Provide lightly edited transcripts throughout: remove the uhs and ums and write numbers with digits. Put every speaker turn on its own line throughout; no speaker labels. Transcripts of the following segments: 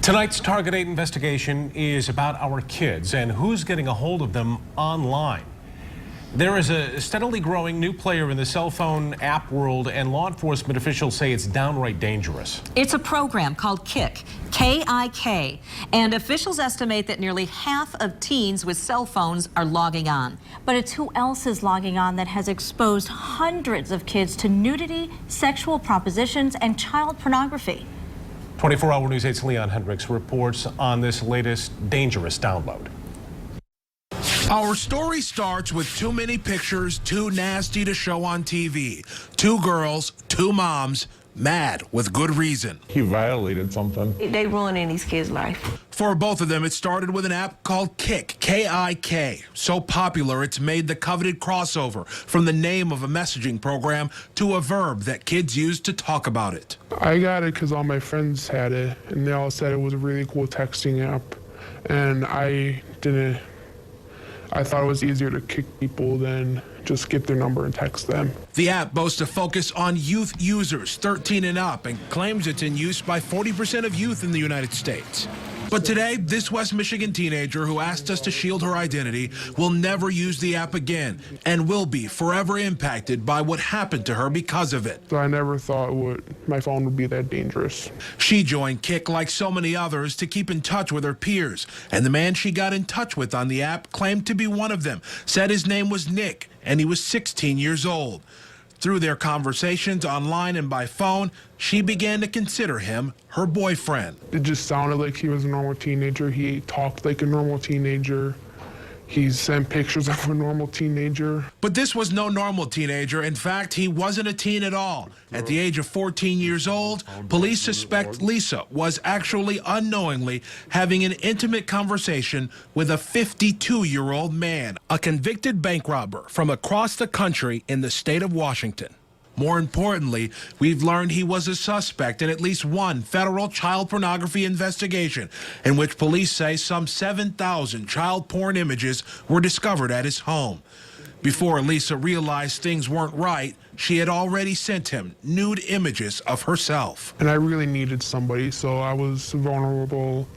Tonight's Target 8 investigation is about our kids and who's getting a hold of them online. There is a steadily growing new player in the cell phone app world, and law enforcement officials say it's downright dangerous.
It's a program called Kik, K-I-K, and officials estimate that nearly half of teens with cell phones are logging on.
But it's who else is logging on that has exposed hundreds of kids to nudity, sexual propositions, and child pornography.
24-Hour News 8's Leon Hendricks reports on this latest dangerous download.
Our story starts with too many pictures, too nasty to show on TV. Two girls, two moms, mad with good reason.
He violated something.
They ruining these kids' life.
For both of them, it started with an app called Kik, K-I-K. So popular, it's made the coveted crossover from the name of a messaging program to a verb that kids use to talk about it.
I got it because all my friends had it, and they all said it was a really cool texting app. And I thought it was easier to kick people than just get their number and text them.
The app boasts a focus on youth users 13 and up and claims it's in use by 40% of youth in the United States. But today, this West Michigan teenager who asked us to shield her identity will never use the app again and will be forever impacted by what happened to her because of it.
So I never thought my phone would be that dangerous.
She joined Kik like so many others to keep in touch with her peers, and the man she got in touch with on the app claimed to be one of them, said his name was Nick, and he was 16 years old. Through their conversations online and by phone, she began to consider him her boyfriend.
It just sounded like he was a normal teenager. He talked like a normal teenager. He sent pictures of a normal teenager.
But this was no normal teenager. In fact, he wasn't a teen at all. At the age of 14 years old, police suspect Lisa was actually unknowingly having an intimate conversation with a 52-year-old man, a convicted bank robber from across the country in the state of Washington. More importantly, we've learned he was a suspect in at least one federal child pornography investigation in which police say some 7,000 child porn images were discovered at his home. Before Lisa realized things weren't right, she had already sent him nude images of herself.
And I really needed somebody, so I was vulnerable,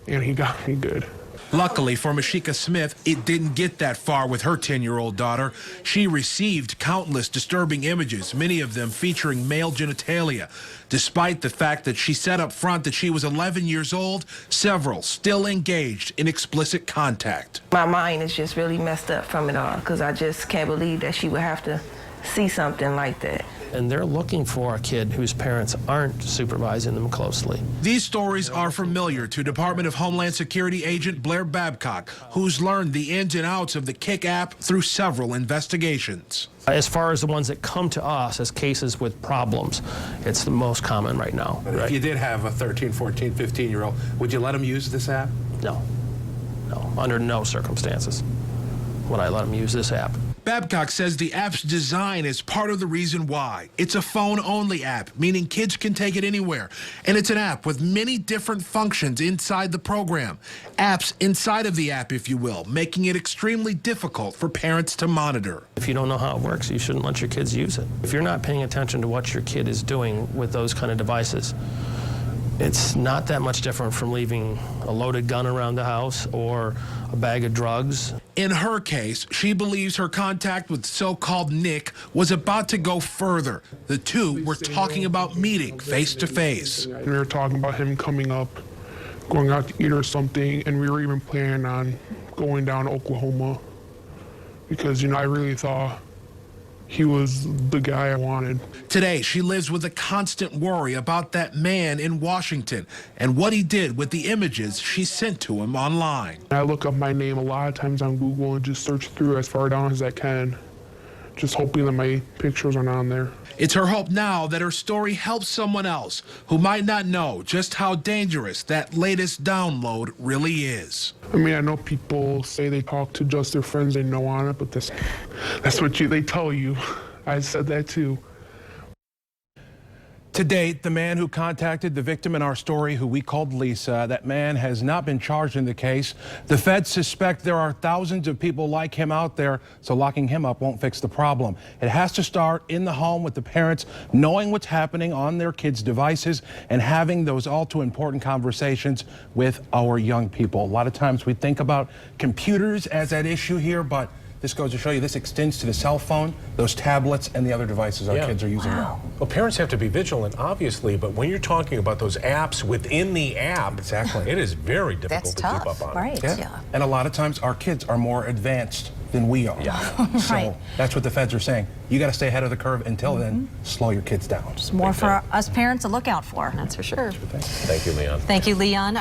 and he got me good.
Luckily for Mashika Smith, it didn't get that far with her 10-year-old daughter. She received countless disturbing images, many of them featuring male genitalia. Despite the fact that she said up front that she was 11 years old, several still engaged in explicit contact.
My mind is just really messed up from it all because I just can't believe that she would have to see something like that.
And they're looking for a kid whose parents aren't supervising them closely.
These stories are familiar to Department of Homeland Security agent Blair Babcock, who's learned the ins and outs of the Kik app through several investigations.
As far as the ones that come to us as cases with problems, it's the most common right now.
But if you did have a 13, 14, 15-year-old, would you let them use this app?
No, under no circumstances would I let them use this app.
Babcock says the app's design is part of the reason why. It's a phone-only app, meaning kids can take it anywhere. And it's an app with many different functions inside the program. Apps inside of the app, if you will, making it extremely difficult for parents to monitor.
If you don't know how it works, you shouldn't let your kids use it. If you're not paying attention to what your kid is doing with those kind of devices, it's not that much different from leaving a loaded gun around the house or a bag of drugs.
In her case, she believes her contact with so-called Nick was about to go further. The two were talking about meeting face to face.
We were talking about him coming up, going out to eat or something, and we were even planning on going down to Oklahoma because, I really thought he was the guy I wanted.
Today, she lives with a constant worry about that man in Washington and what he did with the images she sent to him online.
I look up my name a lot of times on Google and just search through as far down as I can, just hoping that my pictures are not on there.
It's her hope now that her story helps someone else who might not know just how dangerous that latest download really is.
I know people say they talk to just their friends they know on it, but that's what they tell you. I said that too.
To date, the man who contacted the victim in our story, who we called Lisa, that man has not been charged in the case. The feds suspect there are thousands of people like him out there, so locking him up won't fix the problem. It has to start in the home with the parents knowing what's happening on their kids' devices and having those all too important conversations with our young people. A lot of times we think about computers as that issue here, but this goes to show you this extends to the cell phone, those tablets, and the other devices our kids are using now.
Well, parents have to be vigilant, obviously, but when you're talking about those apps within the app,
Exactly.
it is very difficult
That's
to keep
tough.
up on.
Right.
Yeah. And a lot of times our kids are more advanced than we are.
Yeah.
So
Right.
that's what the feds are saying. You got to stay ahead of the curve. Until then, slow your kids down.
It's more for us parents to look out for.
That's for sure.
Thank you, Leon.
Thank you, Leon.